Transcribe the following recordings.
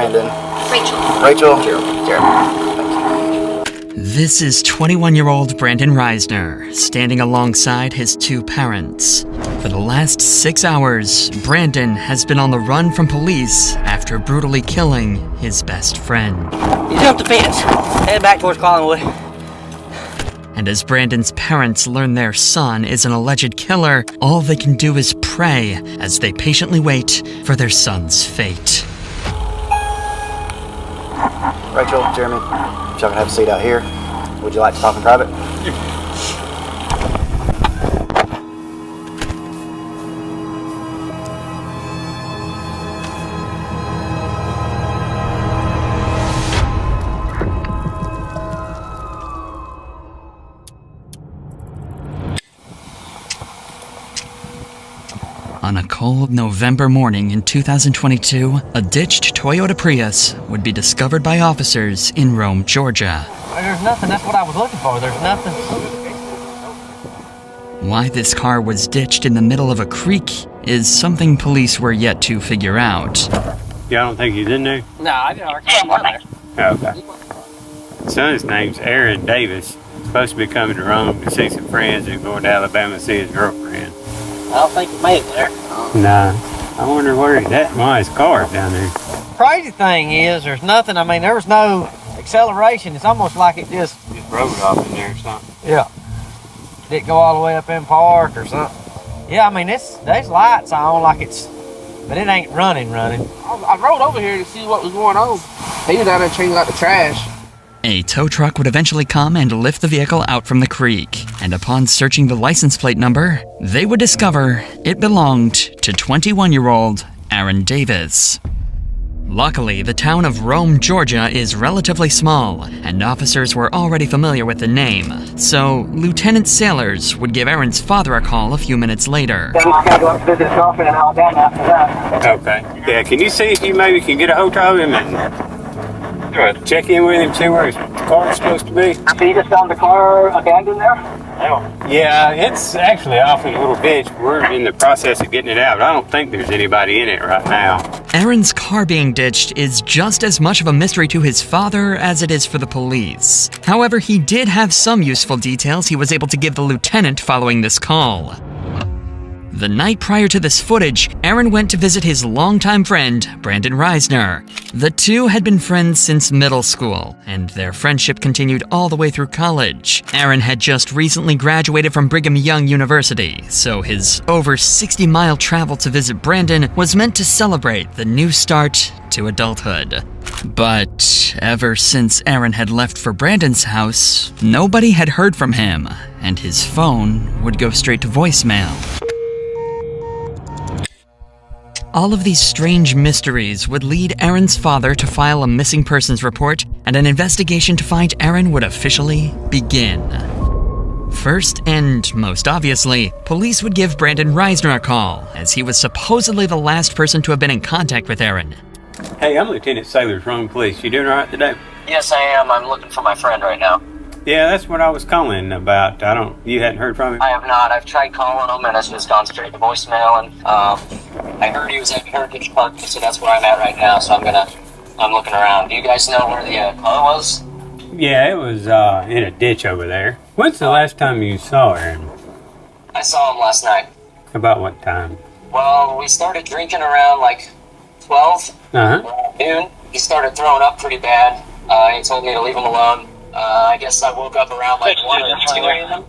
Brandon? Rachel. Rachel? Jeremy. This is 21-year-old Brandon Risner, standing alongside his two parents. For the last 6 hours, Brandon has been on the run from police after brutally killing his best friend. He jumped the fence, headed back towards Collingwood. And as Brandon's parents learn their son is an alleged killer, all they can do is pray as they patiently wait for their son's fate. Rachel, Jeremy, if y'all can have a seat out here. Would you like to talk in private? On a cold November morning in 2022, a ditched Toyota Prius would be discovered by officers in Rome, Georgia. There's nothing, that's what I was looking for, there's nothing. Why this car was ditched in the middle of a creek is something police were yet to figure out. Y'all don't think he's in there? No, I didn't already there. Okay. Son's name's Aaron Davis. Supposed to be coming to Rome to see some friends and going to Alabama to see his girlfriend. I don't think he made it there. Nah. I wonder where he's at. Why his car's down there. Crazy thing is, there's nothing, I mean, there was no acceleration. It's almost like it just Rode off in there or something. yeah. Didn't go all the way up in park or something. Yeah, I mean, there's lights on like it's, but it ain't running. I rode over here to see what was going on. He was down there changing out the trash. A tow truck would eventually come and lift the vehicle out from the creek, and upon searching the license plate number, they would discover it belonged to 21-year-old Aaron Davis. Luckily, the town of Rome, Georgia is relatively small, and officers were already familiar with the name, so Lieutenant Sailors would give Aaron's father a call a few minutes later. Then I gotta go up to visit his girlfriend in Alabama after that. Okay. Yeah, can you see if you maybe can get a hold of him and check in with him, see where his car's supposed to be? So you just found the car abandoned there? Yeah, it's actually off in a little ditch. We're in the process of getting it out. I don't think there's anybody in it right now. Aaron's car being ditched is just as much of a mystery to his father as it is for the police. However, he did have some useful details he was able to give the lieutenant following this call. The night prior to this footage, Aaron went to visit his longtime friend, Brandon Risner. The two had been friends since middle school, and their friendship continued all the way through college. Aaron had just recently graduated from Brigham Young University, so his over 60-mile travel to visit Brandon was meant to celebrate the new start to adulthood. But ever since Aaron had left for Brandon's house, nobody had heard from him, and his phone would go straight to voicemail. All of these strange mysteries would lead Aaron's father to file a missing persons report, and an investigation to find Aaron would officially begin. First, and most obviously, police would give Brandon Risner a call, as he was supposedly the last person to have been in contact with Aaron. Hey, I'm Lieutenant Sailors, Rome Police. You doing all right today? Yes, I am. I'm looking for my friend right now. Yeah, that's what I was calling about. You hadn't heard from him? I have not. I've tried calling him and it's just gone straight to voicemail. And I heard he was at Heritage Park, so that's where I'm at right now. So I'm looking around. Do you guys know where the car was? Yeah, it was in a ditch over there. When's the last time you saw Aaron? I saw him last night. About what time? Well, we started drinking around like 12 noon. He started throwing up pretty bad. He told me to leave him alone. I guess I woke up around like 1 or 2 a.m.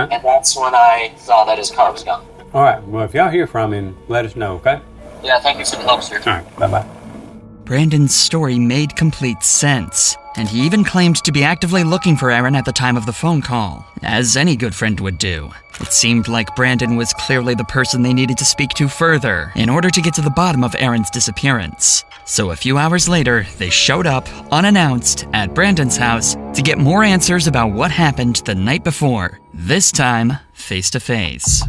And that's when I saw that his car was gone. All right. Well, if y'all hear from him, let us know, okay? Yeah, thank you for the help, sir. All right. Bye-bye. Brandon's story made complete sense, and he even claimed to be actively looking for Aaron at the time of the phone call, as any good friend would do. It seemed like Brandon was clearly the person they needed to speak to further in order to get to the bottom of Aaron's disappearance. So a few hours later, they showed up, unannounced, at Brandon's house to get more answers about what happened the night before, this time face-to-face.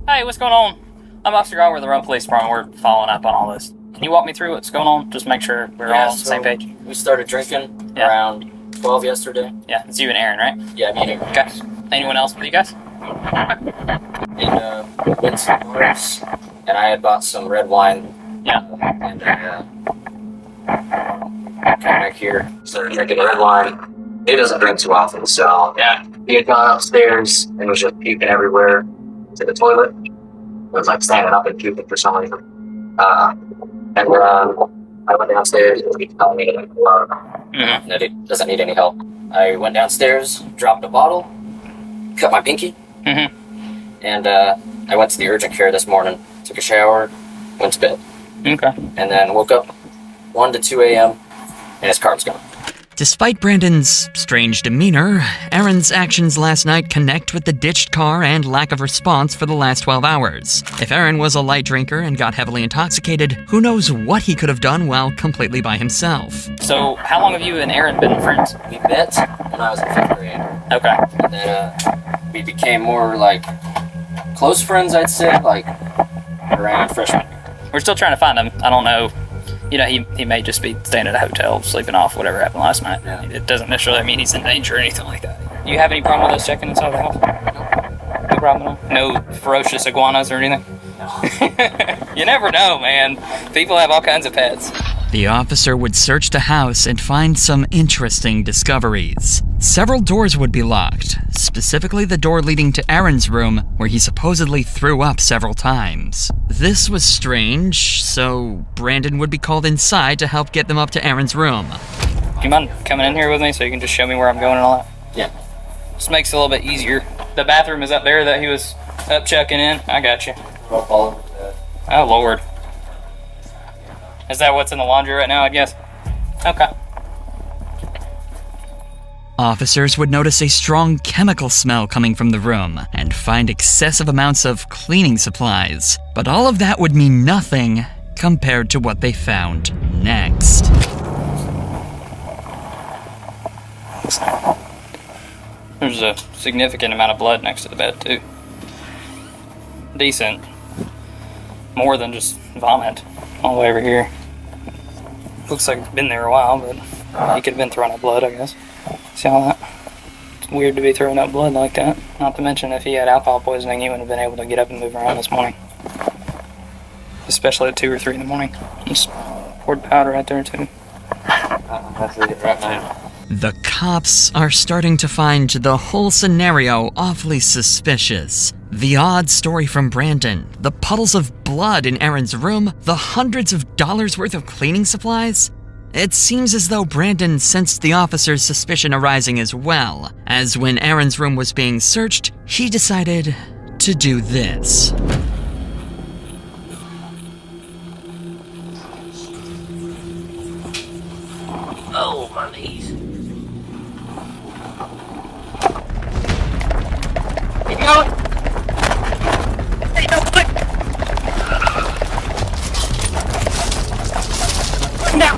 Hey, what's going on? I'm Officer Grant with the Rome Police Department. We're following up on all this. Can you walk me through what's going on? Just make sure we're all on the same page. We started drinking around 12 yesterday. Yeah, it's you and Aaron, right? Yeah, me and Aaron. Okay. Anyone else with you guys? And went to some bars, and I had bought some red wine Yeah. And came back here, started drinking red wine. He doesn't drink too often, so yeah. He had gone upstairs and was just puking everywhere to the toilet. It was like standing up and puking for some reason. And I went downstairs and he told me that he doesn't need any help. I went downstairs, dropped a bottle, cut my pinky, and I went to the urgent care this morning, took a shower, went to bed. Okay. And then woke up 1 to 2 a.m. and his car was gone. Despite Brandon's strange demeanor, Aaron's actions last night connect with the ditched car and lack of response for the last 12 hours. If Aaron was a light drinker and got heavily intoxicated, who knows what he could have done while completely by himself. So, how long have you and Aaron been friends? We met when I was in 5th grade. Okay. And then we became more like close friends, I'd say, like around freshman year. We're still trying to find him. I don't know. You know, he may just be staying at a hotel, sleeping off, whatever happened last night. Yeah. It doesn't necessarily mean he's in danger or anything like that. Do you have any problem with us checking inside the house? No problem at all? No ferocious iguanas or anything? No. You never know, man. People have all kinds of pets. The officer would search the house and find some interesting discoveries. Several doors would be locked, specifically the door leading to Aaron's room, where he supposedly threw up several times. This was strange, so Brandon would be called inside to help get them up to Aaron's room. Do you mind coming in here with me so you can just show me where I'm going and all that? Yeah. This makes it a little bit easier. The bathroom is up there that he was up checking in. I got you. Oh, Lord. Is that what's in the laundry right now, I guess? Okay. Officers would notice a strong chemical smell coming from the room and find excessive amounts of cleaning supplies. But all of that would mean nothing compared to what they found next. There's a significant amount of blood next to the bed, too. Decent. More than just vomit all the way over here. Looks like it's been there a while, but he could have been throwing up blood, I guess. See all that? It's weird to be throwing up blood like that. Not to mention, if he had alcohol poisoning, he wouldn't have been able to get up and move around this morning. Especially at 2 or 3 in the morning. Just poured powder right there, too. That's it right now. The cops are starting to find the whole scenario awfully suspicious. The odd story from Brandon, the puddles of blood in Aaron's room, the hundreds of dollars worth of cleaning supplies. It seems as though Brandon sensed the officer's suspicion arising as well, as when Aaron's room was being searched, he decided to do this. Oh, my knees. Keep going. Hey, no, quick. Now.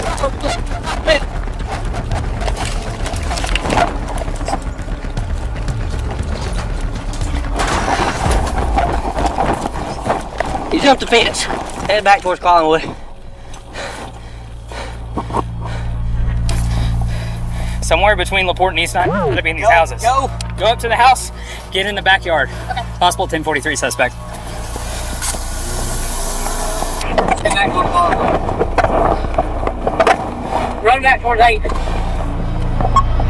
He jumped the fence. Headed back towards Collingwood. Somewhere between LaPorte and Eastside, gotta be in these houses. Go up to the house, get in the backyard. Possible 1043 suspect. Run back towards 8.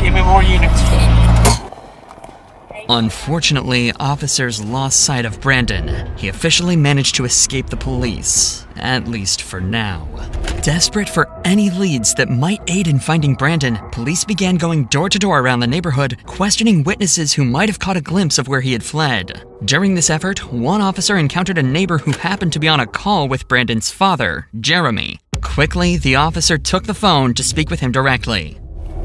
Give me more units. Unfortunately, officers lost sight of Brandon. He officially managed to escape the police, at least for now. Desperate for any leads that might aid in finding Brandon, police began going door to door around the neighborhood, questioning witnesses who might have caught a glimpse of where he had fled. During this effort, one officer encountered a neighbor who happened to be on a call with Brandon's father, Jeremy. Quickly, the officer took the phone to speak with him directly.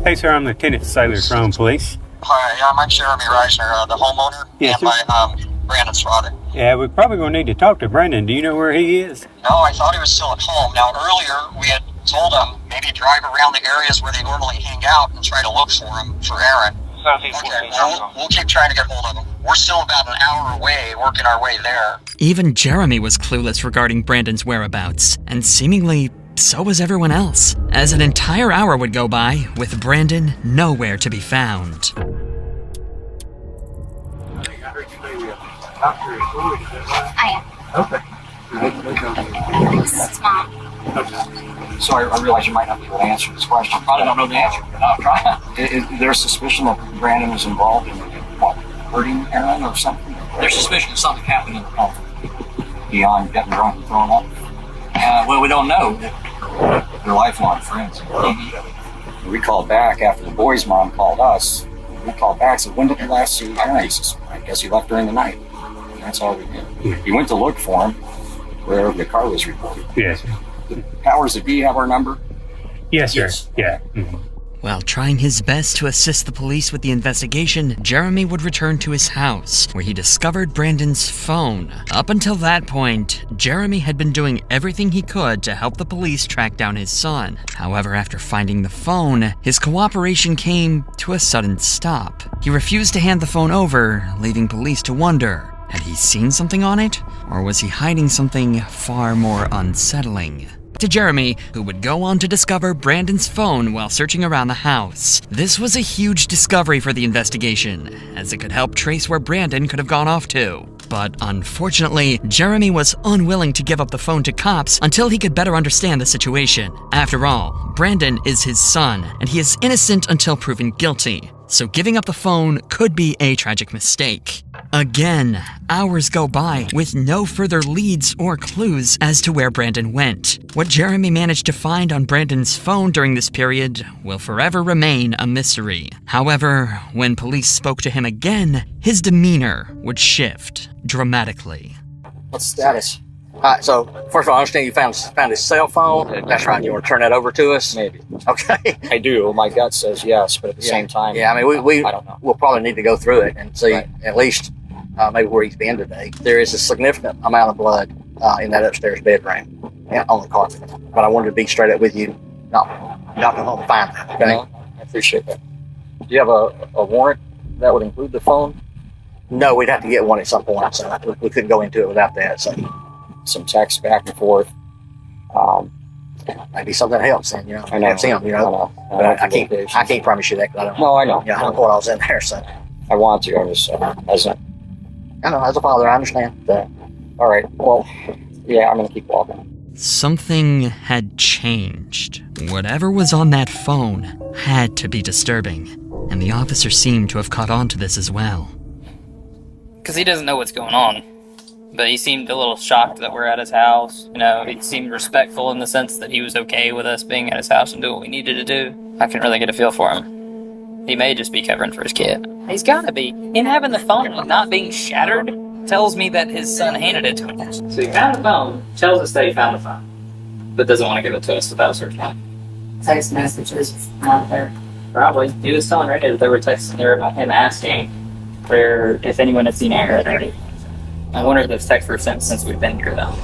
Hey, sir, I'm Lieutenant Sailor from police. Hi, I'm Jeremy Risner, the homeowner, Yes, and sir. my Brandon's father. Yeah, we're probably going to need to talk to Brandon. Do you know where he is? No, I thought he was still at home. Now, earlier we had told him maybe drive around the areas where they normally hang out and try to look for him, for Aaron. Okay, well, we'll keep trying to get hold of him. We're still about an hour away, working our way there. Even Jeremy was clueless regarding Brandon's whereabouts, and seemingly so was everyone else, as an entire hour would go by with Brandon nowhere to be found. I am. Okay. This is Mom. So I realize you might not be able to answer this question. Probably don't know the answer, but I'll try. Is there suspicion that Brandon was involved in what, hurting Aaron or something? There's suspicion of something happening in the home. Beyond getting drunk and throwing up? Well, we don't know. They're lifelong friends. We called back after the boy's mom called us. We called back and said, when did you last see Aaron? He says, I guess he left during the night. And that's all we did. We went to look for him where the car was reported. Yes. Powers that be have our number? Yes, sir. Yeah. Mm-hmm. While trying his best to assist the police with the investigation, Jeremy would return to his house, where he discovered Brandon's phone. Up until that point, Jeremy had been doing everything he could to help the police track down his son. However, after finding the phone, his cooperation came to a sudden stop. He refused to hand the phone over, leaving police to wonder, had he seen something on it? Or was he hiding something far more unsettling? To Jeremy, who would go on to discover Brandon's phone while searching around the house. This was a huge discovery for the investigation, as it could help trace where Brandon could have gone off to. But unfortunately, Jeremy was unwilling to give up the phone to cops until he could better understand the situation. After all, Brandon is his son, and he is innocent until proven guilty. So giving up the phone could be a tragic mistake. Again, hours go by with no further leads or clues as to where Brandon went. What Jeremy managed to find on Brandon's phone during this period will forever remain a mystery. However, when police spoke to him again, his demeanor would shift dramatically. What's the status? So, first of all, I understand you found his cell phone. That's right. You want to turn that over to us? Maybe. Okay. I do. My gut says yes, but at the same time, Yeah, I mean, I don't know. we'll probably need to go through it and see at least maybe where he's been today. There is a significant amount of blood in that upstairs bedroom on the carpet. But I wanted to be straight up with you, not go home and find it. Okay. No, I appreciate that. Do you have a warrant that would include the phone? No, we'd have to get one at some point, so we couldn't go into it without that. So some text back and forth. Maybe something helps then, you know. I know. Helps him, you know. But I can't promise you that because I don't. No, I know. Yeah, I don't know what I was in there, so. I want to. I was I know, as a father, I understand that. All right. Well, yeah, I'm gonna keep walking. Something had changed. Whatever was on that phone had to be disturbing, and the officer seemed to have caught on to this as well. Because he doesn't know what's going on. But he seemed a little shocked that we're at his house. You know, he seemed respectful in the sense that he was okay with us being at his house and doing what we needed to do. I couldn't really get a feel for him. He may just be covering for his kid. He's gotta be. Him having the phone and not being shattered tells me that his son handed it to him. So he found the phone, tells us that he found the phone, but doesn't want to give it to us without a search warrant. Text messages out there. Probably. He was telling Randy that they were texting her about him asking for if anyone had seen Aaron. I wonder if those texts were sent since we've been here, though.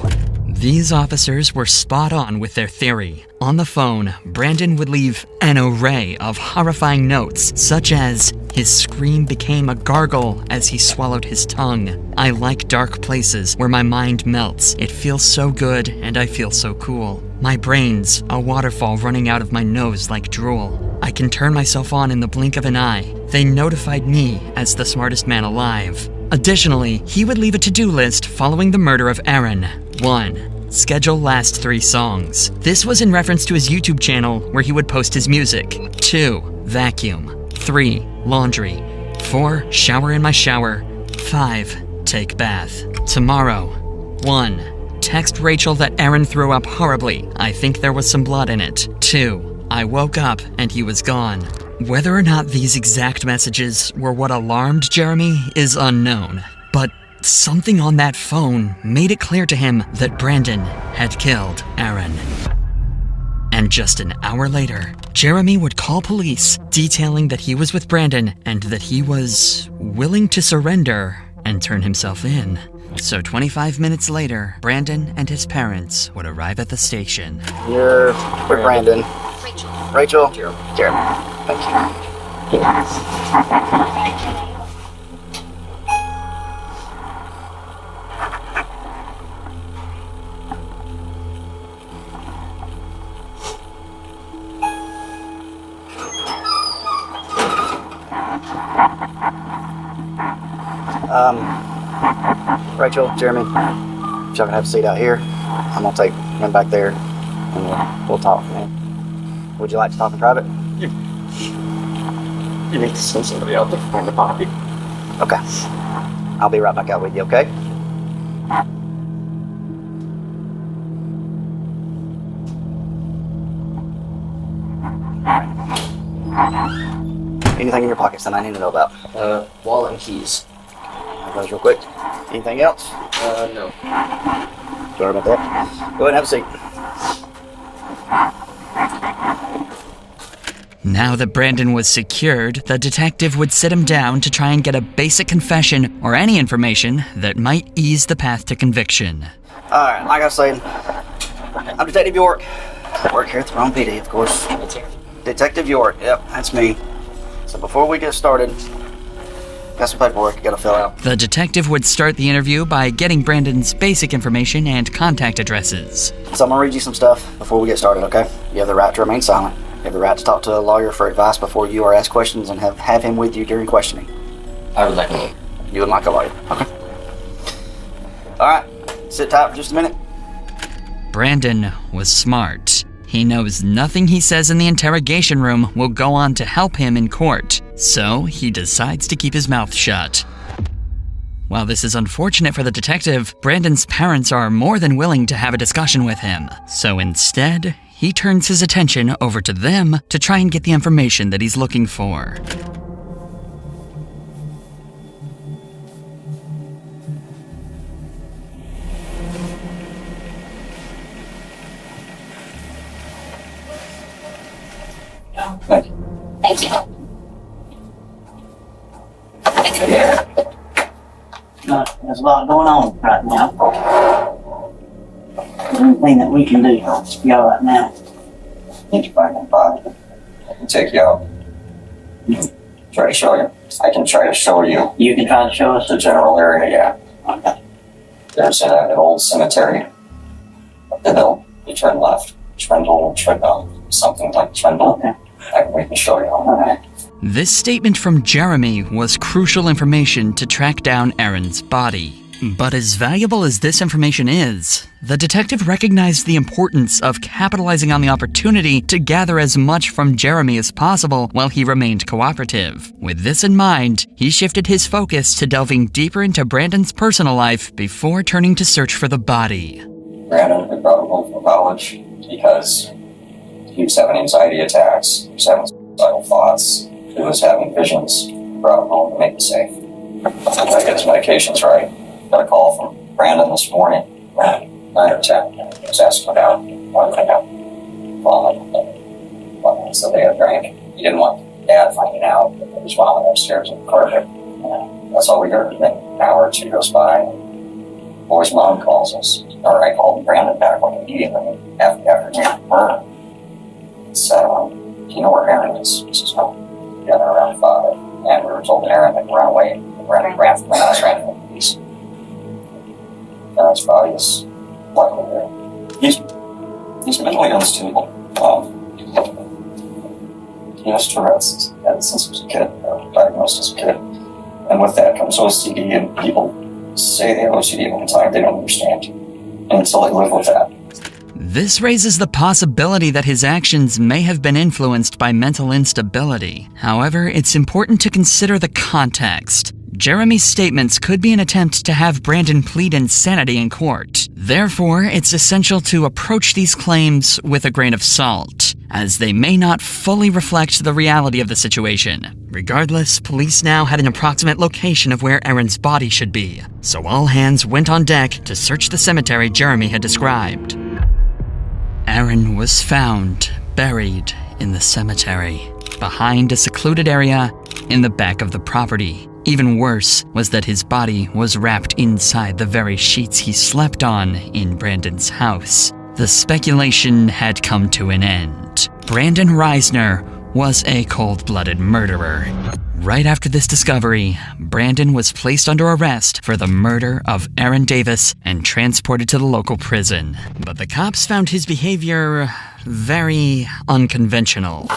These officers were spot on with their theory. On the phone, Brandon would leave an array of horrifying notes, such as, his scream became a gargle as he swallowed his tongue. I like dark places where my mind melts. It feels so good and I feel so cool. My brain's a waterfall running out of my nose like drool. I can turn myself on in the blink of an eye. They notified me as the smartest man alive. Additionally, he would leave a to-do list following the murder of Aaron. 1. Schedule last 3 songs. This was in reference to his YouTube channel where he would post his music. 2. Vacuum. 3. Laundry. 4. Shower in my shower. 5. Take bath. Tomorrow. 1. Text Rachel that Aaron threw up horribly. I think there was some blood in it. 2. I woke up and he was gone. Whether or not these exact messages were what alarmed Jeremy is unknown, but something on that phone made it clear to him that Brandon had killed Aaron. And just an hour later, Jeremy would call police, detailing that he was with Brandon and that he was willing to surrender and turn himself in. So 25 minutes later, Brandon and his parents would arrive at the station. You're with Brandon. Rachel? Jeremy. Thank you. Rachel, Jeremy, if y'all can have a seat out here, I'm gonna take him back there. and we'll talk, man. Would you like to talk in private? You need to send somebody out to find the body. Okay. I'll be right back out with you, okay? Anything in your pockets that I need to know about? Wallet and keys. Have those real quick. Anything else? No. Sorry about that. Go ahead and have a seat. Now that Brandon was secured, the detective would sit him down to try and get a basic confession or any information that might ease the path to conviction. Alright, like I was saying, I'm Detective York. I work here at the Rome PD, of course. Detective York, yep, that's me. So before we get started, got some paperwork you gotta fill out. The detective would start the interview by getting Brandon's basic information and contact addresses. So I'm gonna read you some stuff before we get started, okay? You have the right to remain silent. You have the right to talk to a lawyer for advice before you are asked questions and have him with you during questioning. I would like a lawyer. You would like a lawyer, okay? Alright, sit tight for just a minute. Brandon was smart. He knows nothing he says in the interrogation room will go on to help him in court, so he decides to keep his mouth shut. While this is unfortunate for the detective, Brandon's parents are more than willing to have a discussion with him, so instead, he turns his attention over to them to try and get the information that he's looking for. Thank you. Thank you. There's a lot going on right now. Anything that we can do to help you all right now. Need you back in body. I can take you out. Try to show you. I can try to show you. You can try to show us The general area, yeah. Okay. There's an old cemetery. Up the hill. You turn left. Something like Trendle. Okay. We can show you. Okay. This statement from Jeremy was crucial information to track down Aaron's body. But as valuable as this information is, the detective recognized the importance of capitalizing on the opportunity to gather as much from Jeremy as possible while he remained cooperative. With this in mind, he shifted his focus to delving deeper into Brandon's personal life before turning to search for the body. Brandon, we brought him home from college because he was having anxiety attacks, he was having suicidal thoughts, he was having visions. We brought him home to make him safe. I get his medications right. Got a call from Brandon this morning at 9 or 10. He was asking about one thing out. Vomiting. So they had drank. He didn't want Dad finding out that he was vomiting upstairs in the carpet. That's all we heard. Then an hour or two goes by. And boy's mom calls us. Or I called Brandon back like immediately after taking her. So, do you know where Aaron is? He says, no. Together around 5. And we were told Aaron had run away. Brandon ran from the house, ran from the police. Aaron's body is likely there. He's mentally unstable. He has Tourette's since he was a kid, diagnosed as a kid. And with that comes OCD, and people say they have OCD all the time, they don't understand. And so they live with that. This raises the possibility that his actions may have been influenced by mental instability. However, it's important to consider the context. Jeremy's statements could be an attempt to have Brandon plead insanity in court. Therefore, it's essential to approach these claims with a grain of salt, as they may not fully reflect the reality of the situation. Regardless, police now had an approximate location of where Aaron's body should be, so all hands went on deck to search the cemetery Jeremy had described. Aaron was found buried in the cemetery, behind a secluded area in the back of the property. Even worse was that his body was wrapped inside the very sheets he slept on in Brandon's house. The speculation had come to an end. Brandon Risner was a cold-blooded murderer. Right after this discovery, Brandon was placed under arrest for the murder of Aaron Davis and transported to the local prison. But the cops found his behavior very unconventional.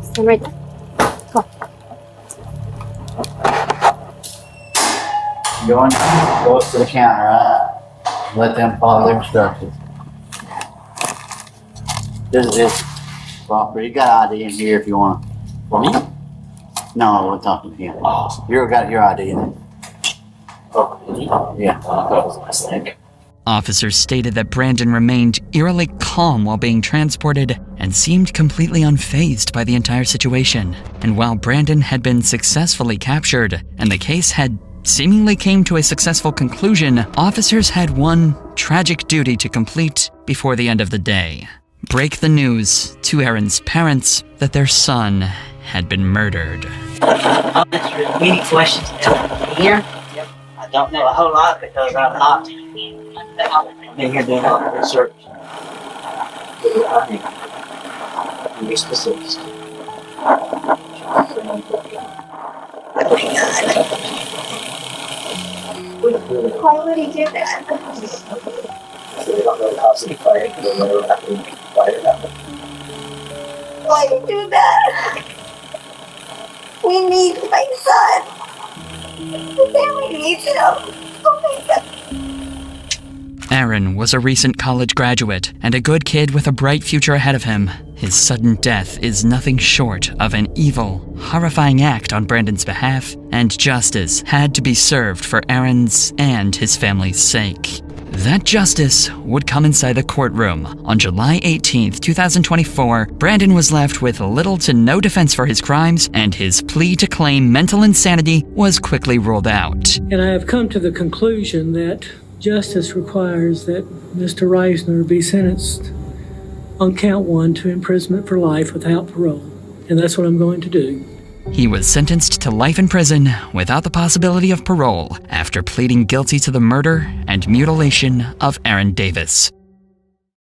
Stand right there. Go. Go up to the counter, right? Let them follow their instructions. This is his property. You got ID in here if you want to. For me? No, we're talking to him. Oh. You got your ID in it. Oh, really? Yeah. I thought it was last night. Officers stated that Brandon remained eerily calm while being transported and seemed completely unfazed by the entire situation. And while Brandon had been successfully captured and the case had seemingly came to a successful conclusion, officers had one tragic duty to complete before the end of the day. Break the news to Aaron's parents that their son had been murdered. I'll answer any questions here. I don't know a whole lot because I'm not. I've been here doing a lot of research. Be specific. Why would he do that? Why you do that? We need my son. The family needs him. Oh my God. Aaron was a recent college graduate and a good kid with a bright future ahead of him. His sudden death is nothing short of an evil, horrifying act on Brandon's behalf, and justice had to be served for Aaron's and his family's sake. That justice would come inside the courtroom. On July 18th, 2024, Brandon was left with little to no defense for his crimes, and his plea to claim mental insanity was quickly ruled out. And I have come to the conclusion that justice requires that Mr. Risner be sentenced on count 1 to imprisonment for life without parole. And that's what I'm going to do. He was sentenced to life in prison without the possibility of parole after pleading guilty to the murder and mutilation of Aaron Davis.